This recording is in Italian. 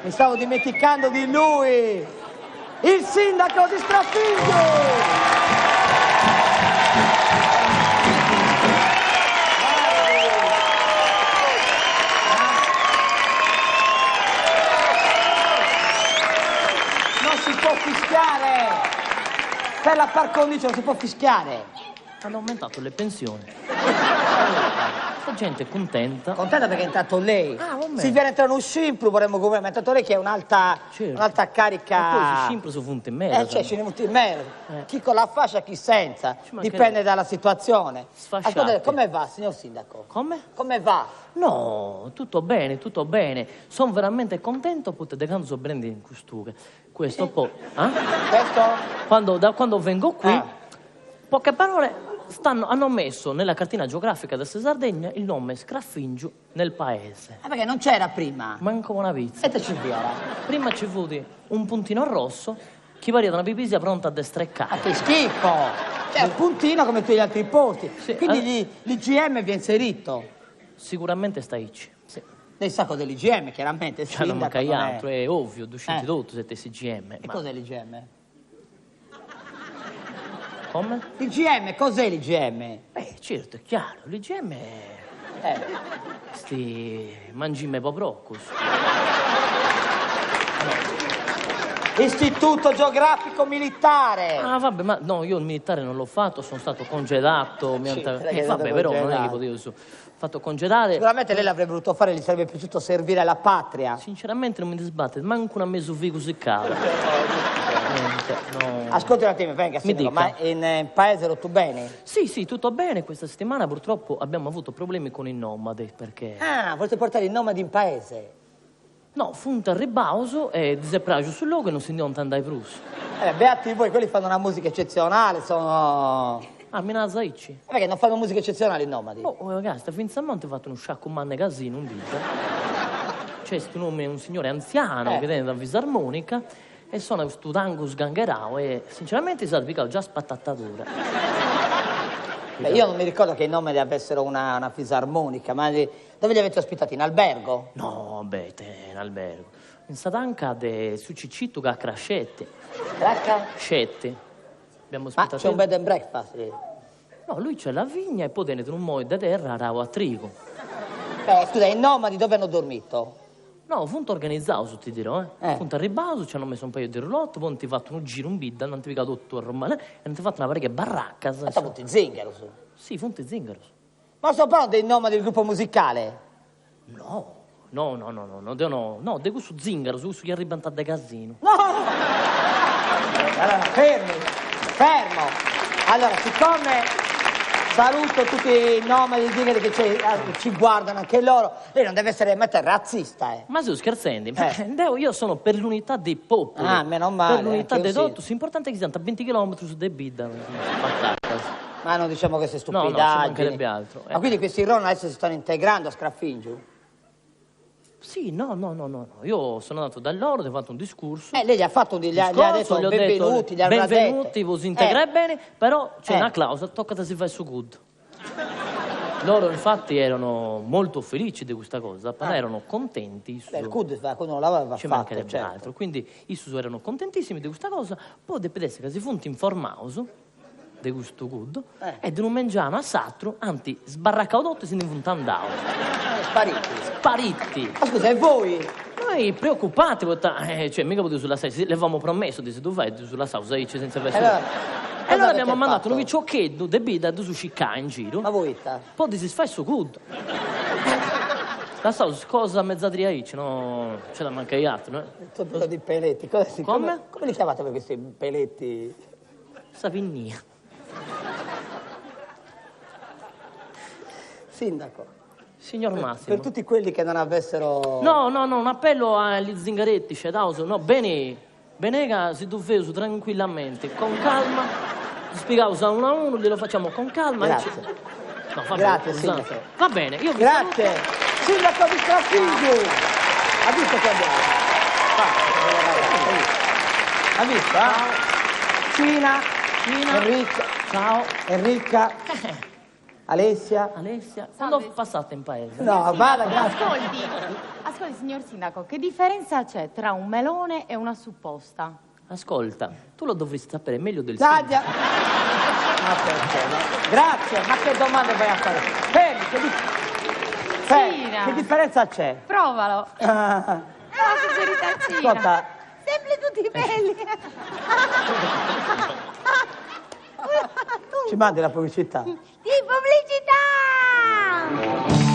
Mi stavo dimenticando di lui! Il sindaco di Strafiglio! Non si può fischiare! Per la par condicio non si può fischiare! Hanno aumentato le pensioni. La gente è contenta. Contenta perché è entrato lei. Ah, va bene. Si viene entrare un scimpro, vorremmo come è entrato lei che è un'alta carica. Ma poi si scimpro su funte in merda. C'è, ce ne venuti in merda. Chi con la fascia, chi senza. Dipende dalla situazione. Sfasciati. Ascolta, come va, signor sindaco? Come? Come va? No, tutto bene, tutto bene. Sono veramente contento perché da quando sono prendi in questo poi. Questo? Da quando vengo qui, poche parole. Hanno messo nella cartina geografica della Sardegna il nome Scraffingio nel paese. Perché non c'era prima? Manco una pizza. E te ci viola. Prima ci fu un puntino rosso, che varia da una pipisia pronta a destreccare. Ma che schifo! Cioè, un puntino come tutti gli altri posti. Sì, quindi l'IGM vi è inserito? Sicuramente sta ICI. Sì. Nel sacco dell'IGM, chiaramente. Cioè, non manca altro, è ovvio, usciti tutto, siete CGM. E cos'è l'IGM? Come? L'IGM, cos'è l'IGM? Certo, è chiaro, l'IGM è... sti mangime poprocus. Istituto Geografico Militare. Ah, vabbè, ma no, io il militare non l'ho fatto, sono stato congedato. Vabbè, però non è che potevo... fatto congedare. Sicuramente lei l'avrebbe voluto fare, gli sarebbe piaciuto servire alla patria. Sinceramente non mi disbatte, manco una mezzo figo si cava. No. Ascolti un attimo, venga, sindaco, ma in paese tutto bene? Sì, tutto bene. Questa settimana purtroppo abbiamo avuto problemi con i nomadi, perché... Ah, volete portare i nomadi in paese? No, funta al ribauso e disepragio sul logo e non si andiamo dai prus. Beati voi, quelli fanno una musica eccezionale, sono... Ah, Minazza Icci. Perché non fanno musica eccezionale i nomadi? Oh, ragazzi, finza a monte ho fatto uno sciacco manne casino un dito. C'è sto nome, un signore anziano che viene da fisarmonica e suona questo tango sgangherao e sinceramente si è piccato già spattattatura. Io non mi ricordo che i nomadi avessero una fisarmonica, ma dove li avete ospitati? In albergo? No, beh, in albergo. In Satanca su Ciccitto che ha crascetti. Scetti. Abbiamo ospitato... Ma c'è un bed and breakfast lì? No, lui c'è la vigna e poi dentro un moio da terra ravo a trigo. Scusa, i nomadi dove hanno dormito? No, funto organizzato, ti dirò, Funto a ribaso, ci hanno messo un paio di roulotte, poi ti fatto un giro, un bid, hanno piegato tutto a Romana e hanno fatto una parecchia baracca. Ma sta punto in zingaro su? Sì, funto in zingaro. Ma sto parlando dei nomadi del gruppo musicale? No, no, di questo zingaro, su questo che arriva a da casino. No! Allora, fermo! Allora, siccome saluto tutti i nomadi zingari che ci guardano, anche loro, lei non deve essere razzista, Ma sto scherzando? Io sono per l'unità dei popoli. Ah, meno male. Per l'unità dei dottori, è importante che siano a 20 km su dei bid. Ma non diciamo che sei stupidaggini. No, ci mancherebbe altro. Ma quindi questi ron adesso si stanno integrando a Scraffingio? Sì, no. Io sono andato da loro, gli ho fatto un discorso. Lei gli ha fatto gli ha detto benvenuti, gli ha detto. Benvenuti, voi si integrate bene, però c'è una clausola, tocca che si fa il suo good. Loro infatti erano molto felici di questa cosa, però erano contenti. Il good quando non l'aveva ci fatto, mancherebbe certo. altro. Quindi i suoi erano contentissimi di questa cosa, poi dopo che si funti informato di questo good e di non mangiare a satro, anzi sbarraccaudotti se ne funtandavo. Spariti. Ma scusa, e voi? Noi preoccupati, mica potete sulla salsa, le avevamo promesso, dice tu vai sulla salsa senza persone. E allora abbiamo mandato un viciocchetto de bida su Ciccà in giro. Ma voi? Poi si fa il suo good. La salsa cosa mezzadria no? C'è da mancare altro, Tutto di peletti. Come li chiamate per questi peletti? Savinnia. Sindaco. Signor Massimo. Per tutti quelli che non avessero... No, un appello agli zingaretti, bene che si doveva tranquillamente, con calma, spiegavo uno a uno, glielo facciamo con calma. Grazie. Grazie, sindaco. Va bene, io vi Grazie. saluto. Sindaco di Scraffingio. Ha visto che abbiamo? Ha visto, Cina. Enrica. Ciao. Enrica. Alessia? Alessia, quando passate in paese? No, vada, grazie. Ascolti, signor sindaco, che differenza c'è tra un melone e una supposta? Ascolta, tu lo dovresti sapere meglio del Taglia! Ma perché? No? Grazie, ma che domande vai a fare? Fermi, Cina. che differenza c'è? Provalo. Ah, Sincerità, ascolta, sempre tutti belli. ci mandi la pubblicità? Di pubblicità!